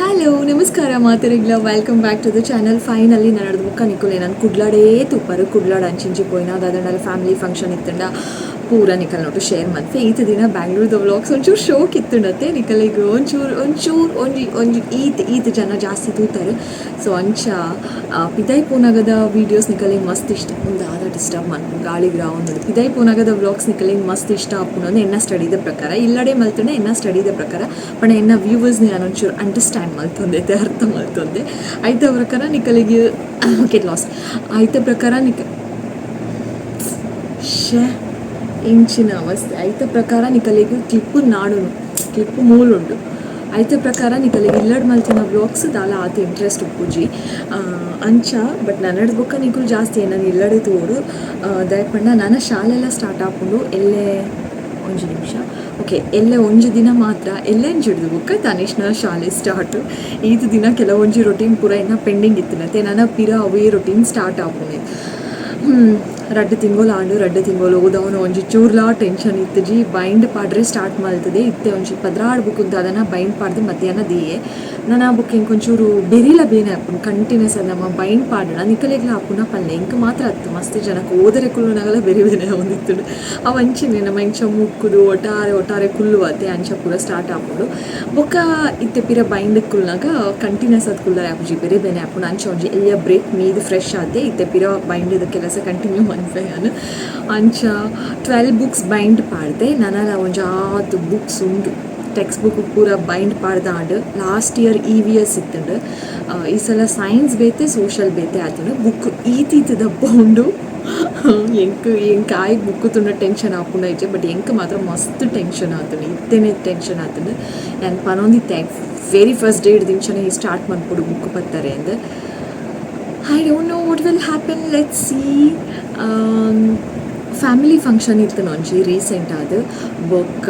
Hello ನಮಸ್ಕಾರ ಮಾತರಿಗ್ಲ welcome back to the channel. Finally ನಾನು ನಡೆದ ಬುಕ್ಕ ನಿಕ್ಕಲೆ ನಾನು ಕುಡ್ಲಾಡೇ ತುಪ್ಪರು ಕುಡ್ಲಾಡ ಅಂಚಿಂಚಿ ಪೋಯಿನ ಅದಂಡಲ್ಲ ಫ್ಯಾಮಿಲಿ ಫಂಕ್ಷನ್ ಇತ್ತಂಡ ಪೂರ ನಿಕಲ್ ನೋಟು ಶೇರ್ ಮನ್ಪೆ ಈತ ದಿನ ಬ್ಯಾಂಗ್ಳೂರ್ದ ವ್ಲಾಗ್ಸ್ ಒಂಚೂರು ಶೋಕ್ ಇತ್ತುಂಡತ್ತೆ ನಿಕಲಿಗೆ ಒಂಚೂರು ಈತ ಜನ ಜಾಸ್ತಿ ತೂತಾರೆ. ಸೊ ಅಂಚ ಪಿದೈ ಪೋನಾಗದ ವೀಡಿಯೋಸ್ ನಿಕಲಿಗೆ ಮಸ್ತ್ ಇಷ್ಟ ಒಂದು ಆದ ಡಿಸ್ಟರ್ಬ್ ಮಾಡ್ಕೊಂಡು ಗಾಳಿಗೆ ಒಂದು ಪಿದೈ ಪೋನಾಗದ ವ್ಲಾಗ್ಸ್ ನಿಕಲಿಗೆ ಮಸ್ತ್ ಇಷ್ಟ ಆಪುನಂದು ಎನ್ನ ಸ್ಟಡಿದ ಪ್ರಕಾರ ಇಲ್ಲಡೆ ಮಲ್ತಂಡೆ ಎನ್ನ ಸ್ಟಡಿದ ಪ್ರಕಾರ ಪಣ ಎನ್ನ ವ್ಯೂವರ್ಸ್ನ ನಾನು ಒಂಚೂರು ಅಂಡರ್ಸ್ಟ್ಯಾಂಡ್ ಮಲ್ತೊಂದೆ ಅರ್ಥ ಮಲ್ತೊಂದೆ ಐತ ಪ್ರಕಾರ ನಿಕಲಿಗೆ ಓಕೆ ಲಾಸ್ ಐತ ಪ್ರಕಾರ ಇಂಚಿನ ಅವಸ್ಥೆ ಐತ ಪ್ರಕಾರ ನಿಕಲಿಗೆ ಕ್ಲಿಪ್ಪು ಮೂಲುಂಡು ಐತ ಪ್ರಕಾರ ನಿಕಲಿಗೆ ಇಲ್ಲಡ್ ಮಲ್ತಿನ ವ್ಲಾಗ್ಸ್ ದಾಲ ಆತ ಇಂಟ್ರೆಸ್ಟ್ ಉಪ್ಪುಜಿ ಅಂಚ ಬಟ್ ನನ್ನಡ್ ಬೊಕ್ಕ ನಿಕುಲು ಜಾಸ್ತಿ ನಾನು ಇಲ್ಲಡೆ ತೋಡು ದಯಪಂಡ ನನ್ನ ಶಾಲೆಲ್ಲ ಸ್ಟಾರ್ಟ್ ಆಪುಂಡು ಎಲ್ಲೇ ಒಂಜು ನಿಮಿಷ ಓಕೆ ಎಲ್ಲೇ ಒಂಜು ದಿನ ಮಾತ್ರ ಎಲ್ಲೇನು ಹಿಡಿದು ಬುಕ್ಕ ತನಿಷ್ನ ಶಾಲೆ ಸ್ಟಾರ್ಟು ಈತ ದಿನ ಕೆಲವೊಂಜಿ ರೊಟೀನ್ ಪೂರ ಇನ್ನು ಪೆಂಡಿಂಗ್ ಇತ್ತಿನತ್ತೆ ನನ್ನ ಪಿರ ಅವೇ ರೊಟೀನ್ ಸ್ಟಾರ್ಟ್ ಆಪುನೆ ರಡ್ಡು ತಿಂಗೋಲು ಓದವನು ಒಂಜಿ ಚೂರ್ಲಾ ಟೆನ್ಷನ್ ಇತ್ತಜಿ ಬೈಂಡ್ ಪಾಡ್ರೆ ಸ್ಟಾರ್ಟ್ ಮಲ್ತದೆ ಇತ್ತೆ ಒಂಜಿ ಪದ್ರಾಡ್ ಬುಕ್ಕದ್ದು ಅದನ್ನು ಬೈಂಡ್ ಪಾಡ್ದು ಮಧ್ಯಾಹ್ನ ದಿಯೆ ನಾನು ಆ ಬುಕ್ ಇಂಕೊಂಚೂರು ಬೆರಿಲ ಬೇನೆ ಹಾಪುನು ಕಂಟಿನ್ಯೂಸ್ ಅದು ನಮ್ಮ ಬೈಂಡ್ ಪಾಡೋಣ ನಿಕಲೆಗ್ಲ ಹಾಪುನ ಪಲ್ಲೆ ಇಂಕ ಮಾತ್ರ ಹತ್ತು ಮಸ್ತ್ ಜನಕ್ಕೆ ಓದರೆ ಕುಲ್ಲುನಾಗಲ ಬೇರೆ ಬೇರೆ ಒಂದಿತ್ತು ಅವು ಅಂಚಿನ ನಮ್ಮ ಇಂಚ ಮುಕ್ಕುದು ಒಟ್ಟಾರೆ ಕುಲ್ಲು ಅತ್ತೆ ಅಂಚ ಪೂರ ಸ್ಟಾರ್ಟ್ ಹಾಪುಂಡು ಬೊಕ್ಕ ಇತ್ತೆ ಪಿರ ಬೈಂಡ್ ಕುಲ್ನಾಗ ಕಂಟಿನ್ಯೂಸ್ ಅದು ಕುಲ್ಲ ಹಾಪುಜಿ ಬೇರೆ ಬೇನೆ ಹಾಪುನು ಅಂಚ ಒಂಜಿ ಎಲ್ಲ ಬ್ರೇಕ್ ಮೀದು ಫ್ರೆಶ್ ಆದೆ ಇತ್ತೆ ಪಿರ ಬೈಂಡ್ ಕೆಲಸ ಕಂಟಿನ್ಯೂ ಮನ್ಪೆ ನಾನು ಅಂಚ 12 ಬುಕ್ಸ್ ಬೈಂಡ್ ಪಾಡ್ದೆ ನನಲ ಒಂಜಿ 6 ಬುಕ್ಸ್ ಉಂಡು ಟೆಕ್ಸ್ಟ್ ಬುಕ್ ಪೂರ ಬೈಂಡ್ ಪಾಡ್ದಾಂಡು ಲಾಸ್ಟ್ ಇಯರ್ EVS ಇತ್ತುಂಡು ಈ ಸಲ ಸೈನ್ಸ್ ಬೇತೆ ಸೋಷಲ್ ಬೇತೆ ಆತುಂಡು ಬುಕ್ ಈತೀತ ದಪ್ಪ ಉಂಡು ಎಂಕ್ ಆಯ್ಕೆ ಬುಕ್ ತುಂಡ ಟೆನ್ಷನ್ ಆಪುಂಡ ಇಜ್ಜೆ ಬಟ್ ಎಂಕ್ ಮಾತ್ರ ಮಸ್ತ್ ಟೆನ್ಷನ್ ಆತುಂಡು ಇತ್ತೇನೆ ಟೆನ್ಷನ್ ಆತುಂಡು ನಾನು ಪನೊಂದಿತ್ತೆ ವೆರಿ ಫಸ್ಟ್ ಡೇ ಹಿಡ್ದಿಂಚನೆ ಸ್ಟಾರ್ಟ್ ಮಾಡ್ಕೊಡು ಬುಕ್ ಬರ್ತಾರೆ ಅಂದು I don't know what will happen, let's see. Family function ಇತ್ತು ನೊಂಜಿ ರೀಸೆಂಟ್ ಆದ ಬೊಕ್ಕ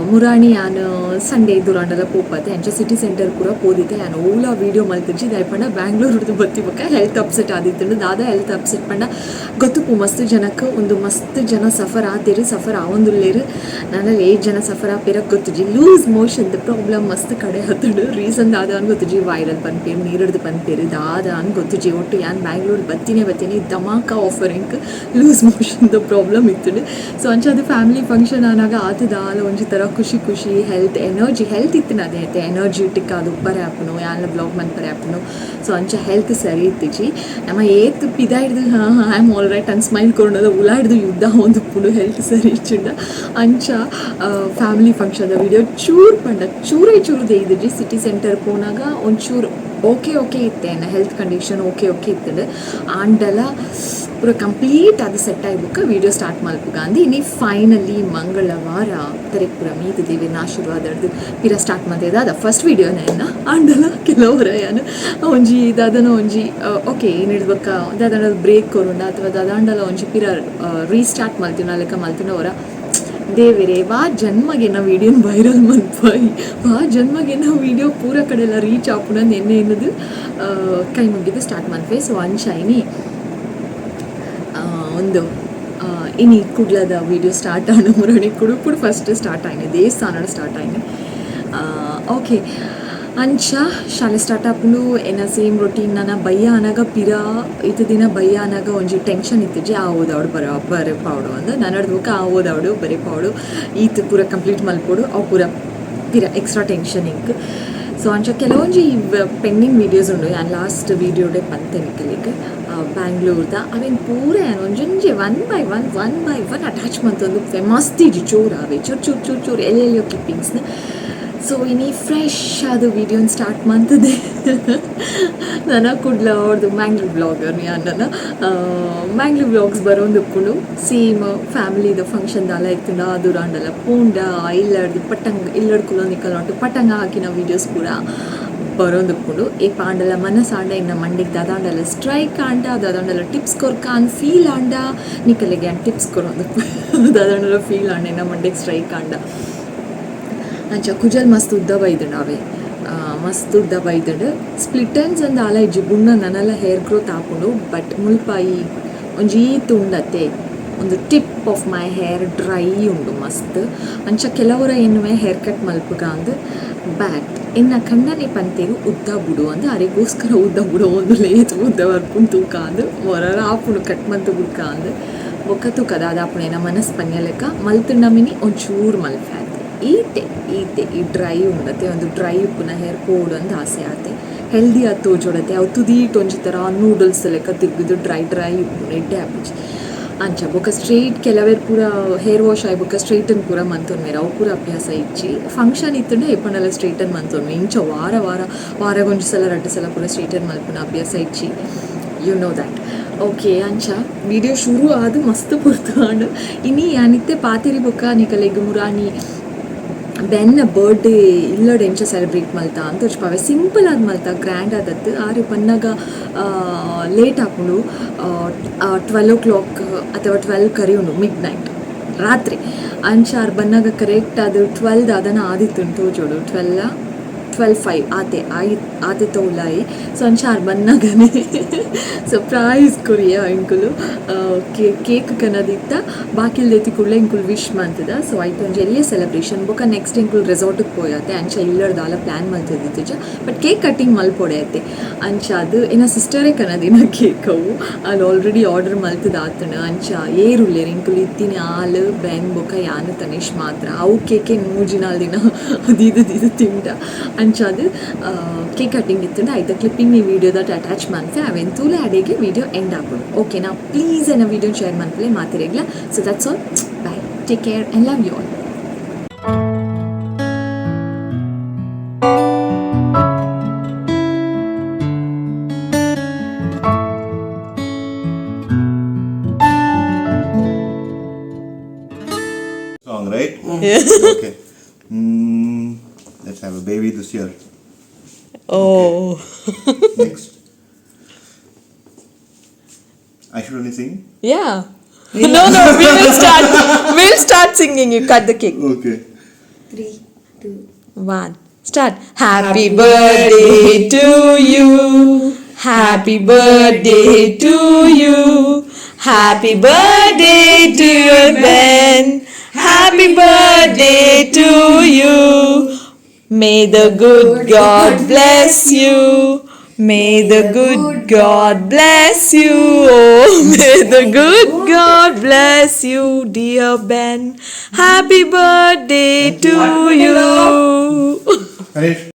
ಮುರಾಣಿ ಯಾನು ಸಂಡೇ ದುರಾಂಡಲ ಪೋಪತ್ತೆ ಅಂಚ ಸಿಟಿ ಸೆಂಟರ್ ಪೂರ ಪೋದಿತ್ತೆ ನಾನು ಓಲಾ ವೀಡಿಯೋ ಮಲ್ತಿಜ್ಜಿ ದಯಪಂಡ ಬ್ಯಾಂಗ್ಳೂರ್ ಹಿಡಿದು ಬತ್ತಿ ಬೊಕ್ಕ ಹೆಲ್ತ್ ಅಪ್ಸೆಟ್ ಆದಿತ್ತು ದಾದ ಹೆಲ್ತ್ ಅಪ್ಸೆಟ್ ಪಂಡ ಗೊತ್ತುಪ್ಪು ಮಸ್ತ್ ಜನಕ್ಕೆ ಒಂದು ಮಸ್ತ್ ಜನ ಸಫರ್ ಆತೇರು ಸಫರ್ ಆವೊಂದುಲ್ಲೇರು ನಾನಲ್ಲಿ 8 ಜನ ಸಫರ್ ಆಪೇರ ಗೊತ್ತುಜಿ ಲೂಸ್ ಮೋಷನ್ದು ಪ್ರಾಬ್ಲಮ್ ಮಸ್ತ್ ಕಡೆ ಹತ್ತಡು ರೀಸನ್ ದಾದ ಅನ್ ಗೊತ್ತುಜಿ ವೈರಲ್ ಪನ್ಪೇರು ನೀರಿಡ್ದು ಪನ್ಪೇರು ದಾದ ಅನ್ ಗೊತ್ತುಜಿ ಒಟ್ಟು ಯಾನ್ ಬ್ಯಾಂಗ್ಳೂರ್ ಬತ್ತೀನಿ ಧಮಾಕ ಆಫರಿಂಗ್ ಲೂಸ್ ಮೋಷನ್ ಪ್ರಾಬ್ಲಮ್ ಇತ್ತು. ಸೊ ಅಂಚ ಅದು ಫ್ಯಾಮಿಲಿ ಫಂಕ್ಷನ್ ಆನಾಗ ಆತದಾಲ ಒಂಜಿ ಥರ ಖುಷಿ ಹೆಲ್ತ್ ಎನರ್ಜಿ ಹೆಲ್ತ್ ಇತ್ತಿನ ಅದೇ ಐತೆ ಎನರ್ಜಿಟಿಕ್ ಅದು ಉಪ್ಪರೆ ಹಾಪುನು ಯಾನ್ಲ ಬ್ಲಾಗ್ ಮನ್ಪರೆ ಹಾಪುನು. ಸೊ ಅಂಚ ಹೆಲ್ತ್ ಸರಿ ಇತ್ತಿಜಿ ನಮ್ಮ ಏತ್ ಪಿದ ಹಿಡ್ದು I am all right an smile ಕೊಡೋದು ಉಲಾ ಹಿಡ್ದು ಯುದ್ಧ ಹೊಂದುಪ್ಪುನು ಹೆಲ್ತ್ ಸರಿ ಇಚ್ಚಿಂಡ ಅಂಚ ಫ್ಯಾಮಿಲಿ ಫಂಕ್ಷನ್ದ ವಿಡಿಯೋ ಚೂರೇ ದೇಯ್ದಿಜಿ ಸಿಟಿ ಸೆಂಟರ್ ಪೋನಾಗ ಒಂಚೂರು ಓಕೆ ಇತ್ತೆ ಹೆಲ್ತ್ ಕಂಡೀಷನ್ ಓಕೆ ಇತ್ತದು ಆಂಡಲ ಪೂರ ಕಂಪ್ಲೀಟ್ ಅದು ಸೆಟ್ ಆಗಿಬಿಟ್ಟು ವೀಡಿಯೋ ಸ್ಟಾರ್ಟ್ ಮಲ್ಪುಗ ಅಂದು ಇನ್ನಿ ಫೈನಲಿ ಮಂಗಳವಾರ ತರೆಗೆ ಪೂರ ಮೀದಿದ್ದೀವಿ ಆಶೀರ್ವಾದದ್ದು ಪಿರ ಸ್ಟಾರ್ಟ್ ಮಾಡ್ತಿದ್ದ ಅದ ಫಸ್ಟ್ ವೀಡಿಯೋನ ಆಂಡಲ ಕೆಲವರ ಯಾನು ಒಂಜಿ ದಾದನ ಒಂಜಿ ಓಕೆ ಏನು ಹಿಡ್ಬೇಕ ದಾದಂಡ ಬ್ರೇಕ್ ಕೊರೋಣ ಅಥವಾ ದಾದಾಂಡಲ ಒಂಜಿ ಪಿರ ರೀಸ್ಟಾರ್ಟ್ ಮಲ್ತಿನ ಲೆಕ್ಕ ಮಲ್ತಿನವರ ದೇವೆರೆ ವಾ ಜನ್ಮಗೆ ನಾವು ವೀಡಿಯೋನ ವೈರಲ್ ಮನ್ಪಾಯಿ ವಾ ಜನ್ಮಗೆ ನಾವು ವೀಡಿಯೋ ಪೂರ ಕಡೆ ಎಲ್ಲ ರೀಚ್ ಆಪುನ ನೆನ್ನೆ ಏನದು ಕೈ ಮುಗಿದು ಸ್ಟಾರ್ಟ್ ಮನ್ಪೆ. ಸೊ ಅಂಚ ಒಂದು ಇನಿ ಕುಡ್ಲದ ವೀಡಿಯೋ ಸ್ಟಾರ್ಟ್ ಆಯ್ನು ಮುರಣಿ ಕುಡುಪುಡು ಫಸ್ಟ್ ಸ್ಟಾರ್ಟ್ ಆಯ್ನು ದೇವಸ್ಥಾನ ಸ್ಟಾರ್ಟ್ ಆಯ್ನು ಓಕೆ ಅಂಚ ಶಾಲೆ ಸ್ಟಾರ್ಟ್ ಆಪುಂಡು ಎನ್ನ ಸೇಮ್ ರೊಟೀನ್ ನನ್ನ ಬಯ್ಯ ಅನಾಗ ಪಿರ ಇತ್ತು ದಿನ ಬಯ್ಯ ಅನಾಗ ಒಂಜಿ ಟೆನ್ಷನ್ ಇತ್ತಿಜಿ ಆ ಓದವಡು ಬರೆ ಪಾವಡು ಅಂದು ನನ್ನಡ್ದು ಬುಕ್ಕ ಆ ಓದವಡು ಬರೆ ಪಾವಡು ಈತು ಪೂರ ಕಂಪ್ಲೀಟ್ ಮಲ್ಪೋಡು ಅವು ಪೂರ ಪಿರ ಎಕ್ಸ್ಟ್ರಾ ಟೆನ್ಷನ್ ಇಂಕ್. ಸೊ ಅಂಚ ಕೆಲವೊಂಜಿ ಪೆಂಡಿಂಗ್ ವೀಡಿಯೋಸ್ ಉಂಡು ನಾನು ಲಾಸ್ಟ್ ವೀಡಿಯೋಡೆ ಪಂತೆ ನಿಕಲಿಗೆ ಬ್ಯಾಂಗ್ಳೂರ್ದ ಅವೇನು ಪೂರ ಒಂಜೊಂಜಿ ಒನ್ ಬೈ ಒನ್ ಅಟ್ಯಾಚ್ ಮಂತೊಂದು ಮಸ್ತಿಜಿ ಚೂರು ಅವೆ ಚೂರು ಎಲ್ಲೆಲ್ಲಿಯೋ ಕ್ಲಿಪ್ಪಿಂಗ್ಸ್ನ. ಸೊ ಇನ್ನಿ ಫ್ರೆಶ್ ಅದು ವೀಡಿಯೋನ ಸ್ಟಾರ್ಟ್ ಮಾಡ್ತದೆ ನಾನು ಕುಡ್ಲ ಅವ್ರದ್ದು ಮ್ಯಾಂಗ್ಳೂರ್ ವ್ಲಾಗರ್ ನನ್ನ ಮ್ಯಾಂಗ್ಳೂರ್ ವ್ಲಾಗ್ಸ್ ಬರೋದು ಉಪ್ಪುಂಡು ಸೇಮ್ ಫ್ಯಾಮಿಲಿದು ಫಂಕ್ಷನ್ದಲ್ಲ ಇತ್ತುಂಡ ದುರಾಂಡಲ ಪೂಂಡ ಇಲ್ಲಡ್ ಕುಲೋ ನಿಕಲ್ ಉಂಟು ಪಟಂಗ ಹಾಕಿನ ವೀಡಿಯೋಸ್ ಪೂರ ಬರೋದು ಉಪ್ಪುಂಡು ಏ ಪಾಂಡಲ ಮನಸ್ಸಾಂಡ ಇನ್ನು ಮಂಡಿಗೆ ದಾದಾಂಡಲ ಸ್ಟ್ರೈಕ್ ಆಂಡ ದಾದಾಂಡಲ ಟಿಪ್ಸ್ ಕೊರ್ಕಾನ್ ಫೀಲ್ ಆಂಡ ನಿಕಲಿಗೆ ಟಿಪ್ಸ್ ಕೊರೋದು ದಾದಾಂಡಲ ಫೀಲ್ ಆಂಡ ಇನ್ನು ಮಂಡಿಗೆ ಸ್ಟ್ರೈಕ್ ಆಂಡ ಅಂಚ ಕುಜಲ್ ಮಸ್ತ್ ಉದ್ದ ಬೈದುಂಡು ಅವೇ ಮಸ್ತ್ ಉದ್ದ ಬೈದುಂಡು ಸ್ಪ್ಲಿಟ್ ಎಂಡ್ಸ್ ಅಂದ ಆಲ ಇಜ್ಜಿ ಬುಣ್ಣ ನನ್ನಲ್ಲ ಹೇರ್ ಗ್ರೋತ್ ಹಾಕೊಂಡು ಬಟ್ ಮುಲ್ಪಾಯಿ ಒಂಜಿ ತುಂಡತ್ತೆ ಒಂದು tip of my hair dry ಉಂಡು ಮಸ್ತ್ ಅಂಚ ಕೆಲವರ ಎನ್ನುವೆ ಹೇರ್ ಕಟ್ ಮಲ್ಪುಗ ಅಂದು ಬ್ಯಾಟ್ ಎನ್ನ ಕಂಡನೆ ಪಂತೇರು ಉದ್ದ ಬುಡು ಅಂದು ಅರೆಗೋಸ್ಕರ ಉದ್ದ ಬುಡು ಒಂದು ಲೇತು ಉದ್ದ ಬರ್ಪುಂಡು ತೂಕ ಅಂದು ಹೊರರ ಆಪುಡು ಕಟ್ ಮಂತು ಬುಡ್ಕ ಅಂದು ಬೊಕ್ಕ ತೂಕದ ಅದಾಪುಣೇನ ಮನಸ್ಸು ಪನ್ಯ ಲೆಕ್ಕ ಮಲ್ತುಂಡಮಿನಿ ಒಂಚೂರು ಮಲ್ಫಾತೆ ಈತೆ ಈ ಡ್ರೈ ಉಂಡತೆ ಒಂದು ಡ್ರೈ ಉಪ್ಪುನ ಹೇರ್ ಪೋಡು ಅಂದು ಆಸೆ ಆತೆ ಹೆಲ್ದಿ ಆಗಿ ತೋಜೋಡತೆ ಅವು ತುದೀಟ್ ಒಂಜಿ ಥರ ನೂಡಲ್ಸ್ ಲೆಕ್ಕ ತಿಗ್ಗುದು ಡ್ರೈ ಉಪ್ಪು ಎಡ್ಡೆ ಆಪುಜಿ ಅಂಚ ಬೊಕ್ಕ ಸ್ಟ್ರೈಟ್ ಕೆಲವೇರು ಪೂರ ಹೇರ್ ವಾಶ್ ಆಯ್ ಬೊಕ್ಕ ಸ್ಟ್ರೈಟನ್ ಪೂರ ಮಂತೊನ್ಮೇರ ಅವು ಪೂರ ಅಭ್ಯಾಸ ಇಚ್ಚಿ ಫಂಕ್ಷನ್ ಇತ್ತುಂಡೆ ಎಪ್ಪನೆಲ್ಲ ಸ್ಟ್ರೈಟನ್ ಮಂತೊನ್ಮೆ ಇಂಚ ವಾರಗೊಂಜಿ ಸಲ 2 ಸಲ ಪೂರ ಸ್ಟ್ರೈಟನ್ ಮಲ್ಪುನ ಅಭ್ಯಾಸ ಇಚ್ಚಿ ಯು ನೋ ದ್ಯಾಟ್ ಓಕೆ ಅಂಚ ವಿಡಿಯೋ ಶುರು ಆದು ಮಸ್ತ್ ಪುರ್ತಾಂಡು ಇನಿ ಯಾನಿತ್ತೆ ಪಾತೆರಿ ಬೊಕ್ಕ ನಿಕಲೆಗ್ ಮುರಾನಿ ಬೆನ್ನ ಬರ್ಡೇ ಇಲ್ಲಡ್ ಎಂಚ ಸೆಲೆಬ್ರೇಟ್ ಮಲ್ತ ಅಂತ ತೋರಿಸ್ಪಾವೆ ಸಿಂಪಲ್ ಆದ ಮಲ್ತ ಗ್ರ್ಯಾಂಡ್ ಆದದ್ದು ಆರು ಪನ್ನಾಗ ಲೇಟ್ ಹಾಕೊಂಡು 12 o'clock ಅಥವಾ 12 ಕರಿ ಉಂಡು ಮಿಡ್ ರಾತ್ರಿ ಅಂಚಾರು ಬನ್ನಾಗ ಕರೆಕ್ಟ್ ಅದು 12 ಅದನ್ನು ಆದಿತ್ತು ತೋಜೋಡು 12:05 ಆತೆ ತೋಲಾಯಿ ಸೊ ಅಂಚಾರು ಬನ್ನಾಗನೇ ಸರ್ಪ್ರೈಸ್ ಕೊರಿಯ ಇಂಕುಲು ಕೇಕ್ ಕನದಿತ್ತ ಬಾಕಿಲ್ದೈತಿ ಕುಳ್ಳೆ ಇಂಕುಲು ವಿಶ್ ಮಂತದ ಸೊ ಆಯ್ತು ಒಂಜಿ ಎಲ್ಲಿಯ ಸೆಲೆಬ್ರೇಷನ್ ಬೊಕ್ಕ ನೆಕ್ಸ್ಟ್ ಇಂಕುಲು ರೆಸಾರ್ಟಿಗೆ ಪೋಯತ್ತೆ ಅಂಚ ಇಲ್ಲಡ್ದಾಲ ಪ್ಲ್ಯಾನ್ ಮಲ್ತದಿತ್ತು ಬಟ್ ಕೇಕ್ ಕಟ್ಟಿಂಗ್ ಮಲ್ಪೊಡೆಯತ್ತೆ ಅಂಚ ಅದು ಏನ ಸಿಸ್ಟರೇ ಕನದಿನ ಕೇಕ್ ಅವು ಅಲ್ಲಿ ಆಲ್ರೆಡಿ ಆರ್ಡರ್ ಮಲ್ತದ ಆತನ ಅಂಚ ಏರುಲ್ಲೇರು ಇಂಕುಲು ಇತ್ತಿನ ಹಾಲು ಬೆನ್ ಬೊಕ್ಕ ಯಾನು ತನೇಶ್ ಮಾತ್ರ ಅವು ಕೇಕೆ ನೂಜಿನಾಲ್ ದಿನ ಅದು ತಿಂಡ ಅಂಚ ಅದು ಕೇಕ್ ಕಟ್ಟಿಂಗ್ ಇತ್ತು ಆಯ್ತು ಕ್ಲಿಪ್ಪಿಂಗ್ ಈ ವಿಡಿಯೋದ ಅಟ್ಯಾಚ್ ಮಾಡ್ತೆ ಅವೆಂತೂಲೆ ಅಡಿಗೆ ವಿಡಿಯೋ ಎಂಡ್ ಆಗ್ಬೋದು ಓಕೆನಾ ಪ್ಲೀಸ್ ಏನೋ ವಿಡಿಯೋ ಶೇರ್ ಮಾಡ್ಕೊಳ್ಳಿ ಮಾತಿರಗ್ಲ so that's all bye take care and love you all Song, right? Yes. Okay. Let's have a baby this year. Oh. Okay. Next. I should only sing? Yeah. No, we'll start singing. You cut the cake. Okay. 3, 2, 1. Start. Happy birthday to you. Happy birthday to you. Happy birthday to your Ben. Happy birthday to you. May the good God bless you. May the good God bless you. Oh, may the good God bless you, dear Ben. Happy birthday to you. Finish.